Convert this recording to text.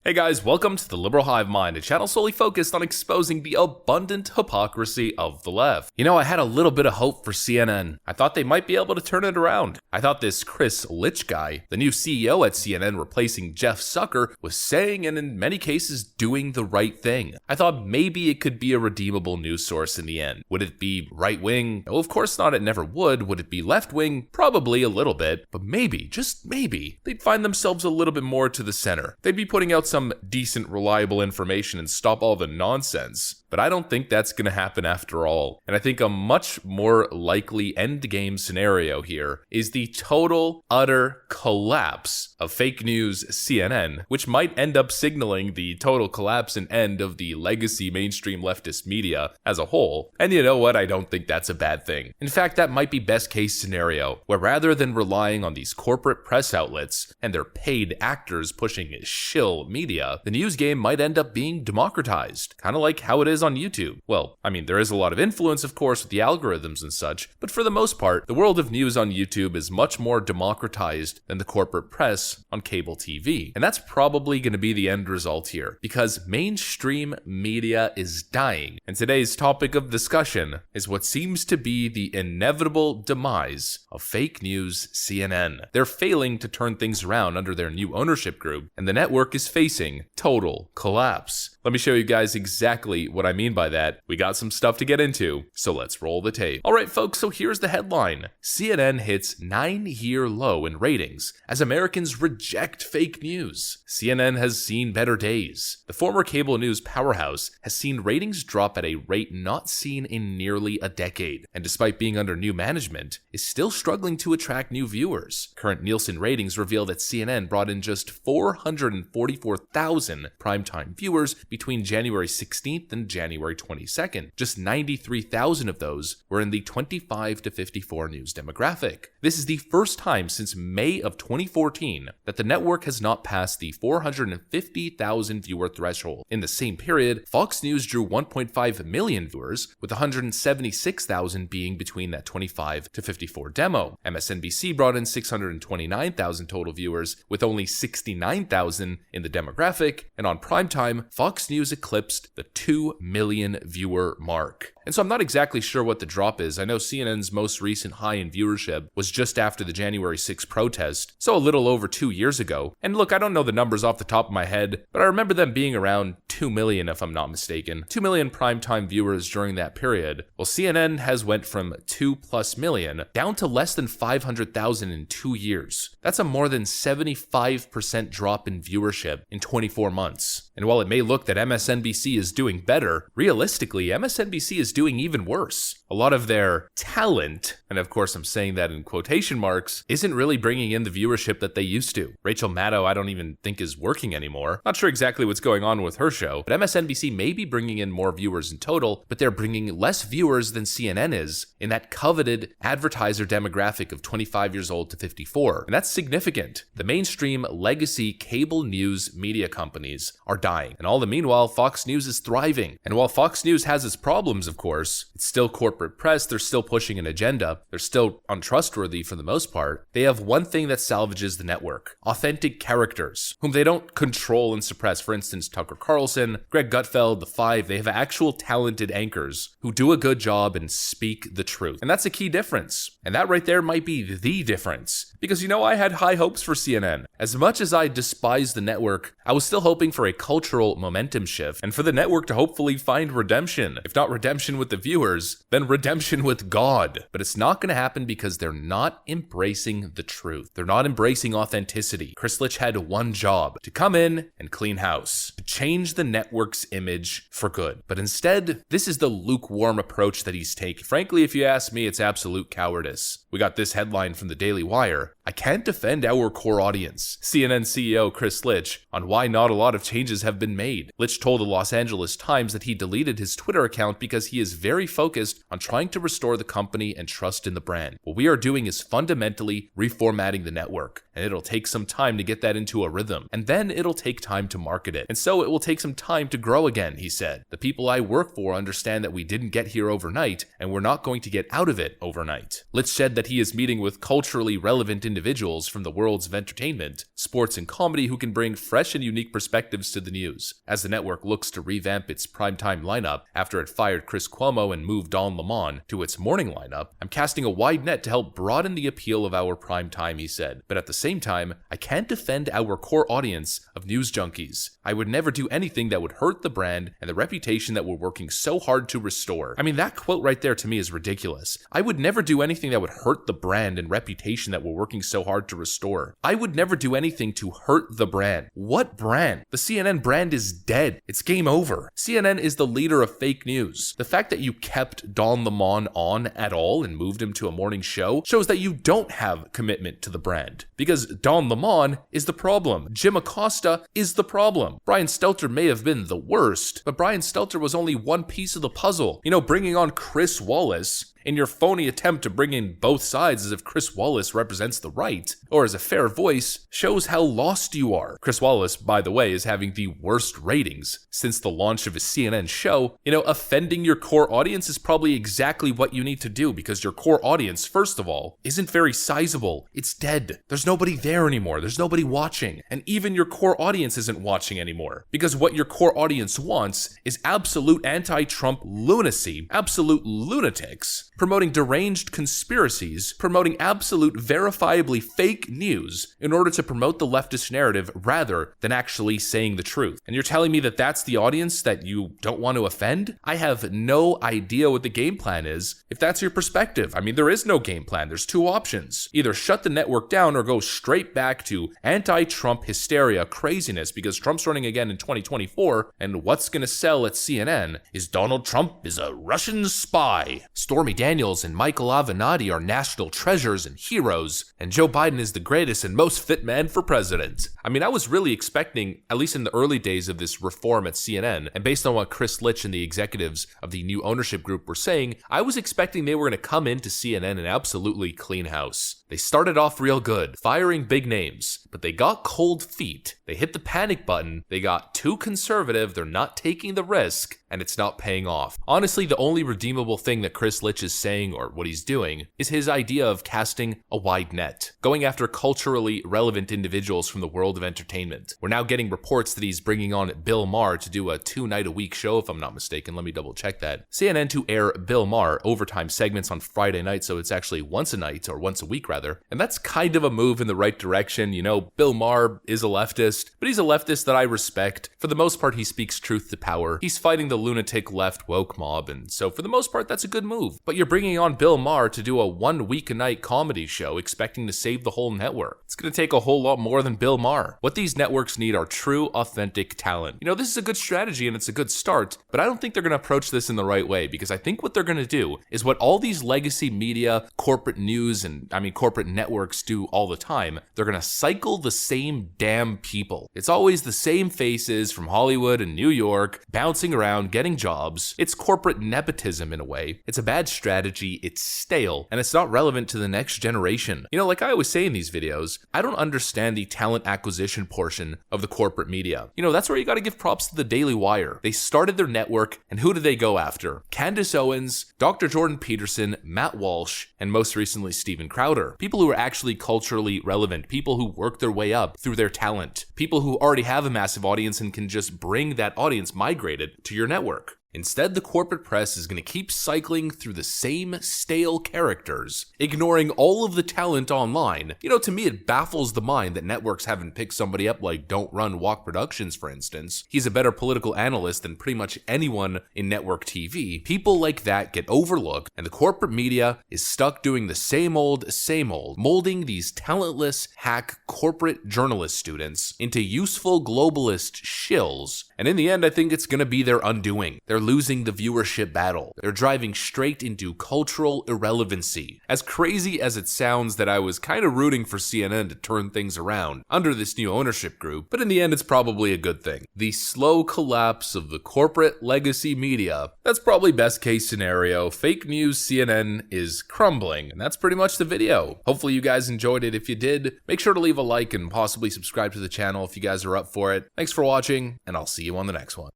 Hey guys, welcome to the Liberal Hive Mind, a channel solely focused on exposing the abundant hypocrisy of the left. You know, I had a little bit of hope for CNN. I thought they might be able to turn it around. I thought this Chris Licht guy, the new CEO at CNN replacing Jeff Zucker, was saying and in many cases doing the right thing. I thought maybe it could be a redeemable news source in the end. Would it be right-wing? No, of course not, it never would. Would it be left-wing? Probably a little bit, but maybe, just maybe, they'd find themselves a little bit more to the center. They'd be putting out some decent, reliable information and stop all the nonsense. But I don't think that's going to happen after all. And I think a much more likely endgame scenario here is the total, utter collapse of fake news CNN, which might end up signaling the total collapse and end of the legacy mainstream leftist media as a whole. And you know what? I don't think that's a bad thing. In fact, that might be best case scenario, where rather than relying on these corporate press outlets and their paid actors pushing shill media, the news game might end up being democratized, kind of like how it is on YouTube. Well, I mean, there is a lot of influence, of course, with the algorithms and such, but for the most part, the world of news on YouTube is much more democratized than the corporate press on cable TV. And that's probably going to be the end result here, because mainstream media is dying. And today's topic of discussion is what seems to be the inevitable demise of fake news CNN. They're failing to turn things around under their new ownership group, and the network is facing total collapse. Let me show you guys exactly what I mean by that. We got some stuff to get into, so let's roll the tape. Alright folks, so here's the headline. CNN hits 9-year low in ratings as Americans reject fake news. CNN has seen better days. The former cable news powerhouse has seen ratings drop at a rate not seen in nearly a decade, and despite being under new management, is still struggling to attract new viewers. Current Nielsen ratings reveal that CNN brought in just 444,000 primetime viewers between January 16th and January 22nd. Just 93,000 of those were in the 25 to 54 news demographic. This is the first time since May of 2014 that the network has not passed the 450,000 viewer threshold. In the same period, Fox News drew 1.5 million viewers, with 176,000 being between that 25 to 54 demo. MSNBC brought in 629,000 total viewers, with only 69,000 in the demographic, and on primetime, Fox News eclipsed the 2 million viewer mark. And so I'm not exactly sure what the drop is. I know CNN's most recent high in viewership was just after the January 6th protest, so a little over 2 years ago. And look, I don't know the numbers off the top of my head, but I remember them being around 2 million if I'm not mistaken. 2 million primetime viewers during that period. Well, CNN has went from 2+ million down to less than 500,000 in 2 years. That's a more than 75% drop in viewership in 24 months. And while it may look that MSNBC is doing better, realistically, MSNBC is doing even worse. A lot of their talent, and of course I'm saying that in quotation marks, isn't really bringing in the viewership that they used to. Rachel Maddow I don't even think is working anymore. Not sure exactly what's going on with her show, but MSNBC may be bringing in more viewers in total, but they're bringing less viewers than CNN is in that coveted advertiser demographic of 25 years old to 54. And that's significant. The mainstream legacy cable news media companies are dying. And all the meanwhile, Fox News is thriving. And while Fox News has its problems, of course, it's still corporate press, they're still pushing an agenda, they're still untrustworthy for the most part. They have one thing that salvages the network: authentic characters, whom they don't control and suppress. For instance, Tucker Carlson, Greg Gutfeld, The Five, they have actual talented anchors who do a good job and speak the truth. And that's a key difference. And that right there might be the difference. Because you know, I had high hopes for CNN. As much as I despise the network, I was still hoping for a cultural momentum shift and for the network to hopefully find redemption. If not redemption with the viewers, then redemption with God. But it's not going to happen because they're not embracing the truth. They're not embracing authenticity. Chris Licht had one job: to come in and clean house, to change the network's image for good. But instead, this is the lukewarm approach that he's taking. Frankly, if you ask me, it's absolute cowardice. We got this headline from the Daily Wire: I can't defend our core audience. CNN CEO Chris Licht on why not a lot of changes have been made. Licht told the Los Angeles Times that he deleted his Twitter account because he is very focused on trying to restore the company and trust in the brand. What we are doing is fundamentally reformatting the network, and it'll take some time to get that into a rhythm, and then it'll take time to market it. And so it will take some time to grow again, he said. The people I work for understand that we didn't get here overnight, and we're not going to get out of it overnight. Licht said that he is meeting with culturally relevant individuals from the worlds of entertainment, sports, and comedy who can bring fresh and unique perspectives to the news. As the network looks to revamp its primetime lineup after it fired Chris Cuomo and moved Don Lemon to its morning lineup, I'm casting a wide net to help broaden the appeal of our primetime, he said. But at the same time, I can't defend our core audience of news junkies. I would never do anything that would hurt the brand and the reputation that we're working so hard to restore. I mean, that quote right there to me is ridiculous. I would never do anything that would hurt the brand and reputation that we're working so hard to restore. I would never do anything to hurt the brand. What brand? The CNN brand is dead. It's game over. CNN is the leader of fake news. The fact that you kept Don Lemon on at all and moved him to a morning show shows that you don't have commitment to the brand. Because Don Lemon is the problem. Jim Acosta is the problem. Brian Stelter may have been the worst, but Brian Stelter was only one piece of the puzzle. You know, bringing on Chris Wallace in your phony attempt to bring in both sides as if Chris Wallace represents the right, or as a fair voice, shows how lost you are. Chris Wallace, by the way, is having the worst ratings since the launch of his CNN show. You know, offending your core audience is probably exactly what you need to do, because your core audience, first of all, isn't very sizable. It's dead. There's nobody there anymore. There's nobody watching. And even your core audience isn't watching anymore. Because what your core audience wants is absolute anti-Trump lunacy, absolute lunatics, promoting deranged conspiracies, promoting absolute verifiably fake news in order to promote the leftist narrative rather than actually saying the truth. And you're telling me that that's the audience that you don't want to offend? I have no idea what the game plan is if that's your perspective. I mean, there is no game plan. There's two options. Either shut the network down or go straight back to anti-Trump hysteria craziness because Trump's running again in 2024, and what's going to sell at CNN is Donald Trump is a Russian spy. Stormy Daniels and Michael Avenatti are national treasures and heroes, and Joe Biden is the greatest and most fit man for president. I mean, I was really expecting, at least in the early days of this reform at CNN, and based on what Chris Licht and the executives of the new ownership group were saying, I was expecting they were going to come into CNN and absolutely clean house. They started off real good, firing big names, but they got cold feet. They hit the panic button, they got too conservative, they're not taking the risk, and it's not paying off. Honestly, the only redeemable thing that Chris Licht is saying, or what he's doing, is his idea of casting a wide net, going after culturally relevant individuals from the world of entertainment. We're now getting reports that he's bringing on Bill Maher to do a 2-night-a-week show, if I'm not mistaken. Let me double check that. CNN to air Bill Maher overtime segments on Friday night, so it's actually once a night, or once a week rather, and that's kind of a move in the right direction. You know, Bill Maher is a leftist, but he's a leftist that I respect. For the most part, he speaks truth to power. He's fighting the lunatic left woke mob, and so for the most part, that's a good move. But you're bringing on Bill Maher to do a 1 week a night comedy show expecting to save the whole network. It's going to take a whole lot more than Bill Maher. What these networks need are true, authentic talent. You know, this is a good strategy and it's a good start, but I don't think they're going to approach this in the right way, because I think what they're going to do is what all these legacy media, corporate news, and corporate networks do all the time. They're going to cycle the same damn people. It's always the same faces from Hollywood and New York, bouncing around, getting jobs. It's corporate nepotism in a way. It's a bad strategy, it's stale, and it's not relevant to the next generation. You know, like I always say in these videos, I don't understand the talent acquisition portion of the corporate media. You know, that's where you gotta give props to the Daily Wire. They started their network, and who did they go after? Candace Owens, Dr. Jordan Peterson, Matt Walsh, and most recently Steven Crowder. People who are actually culturally relevant, people who work their way up through their talent, people who already have a massive audience and can just bring that audience migrated to your network. Instead, the corporate press is going to keep cycling through the same stale characters, ignoring all of the talent online. You know, to me, it baffles the mind that networks haven't picked somebody up like Don't Run Walk Productions, for instance. He's a better political analyst than pretty much anyone in network TV. People like that get overlooked, and the corporate media is stuck doing the same old, molding these talentless, hack corporate journalist students into useful globalist shills. And in the end, I think it's going to be their undoing. They're losing the viewership battle. They're driving straight into cultural irrelevancy. As crazy as it sounds that I was kind of rooting for CNN to turn things around under this new ownership group, but in the end, it's probably a good thing. The slow collapse of the corporate legacy media, that's probably best case scenario. Fake news CNN is crumbling, and that's pretty much the video. Hopefully you guys enjoyed it. If you did, make sure to leave a like and possibly subscribe to the channel if you guys are up for it. Thanks for watching, and I'll see you on the next one.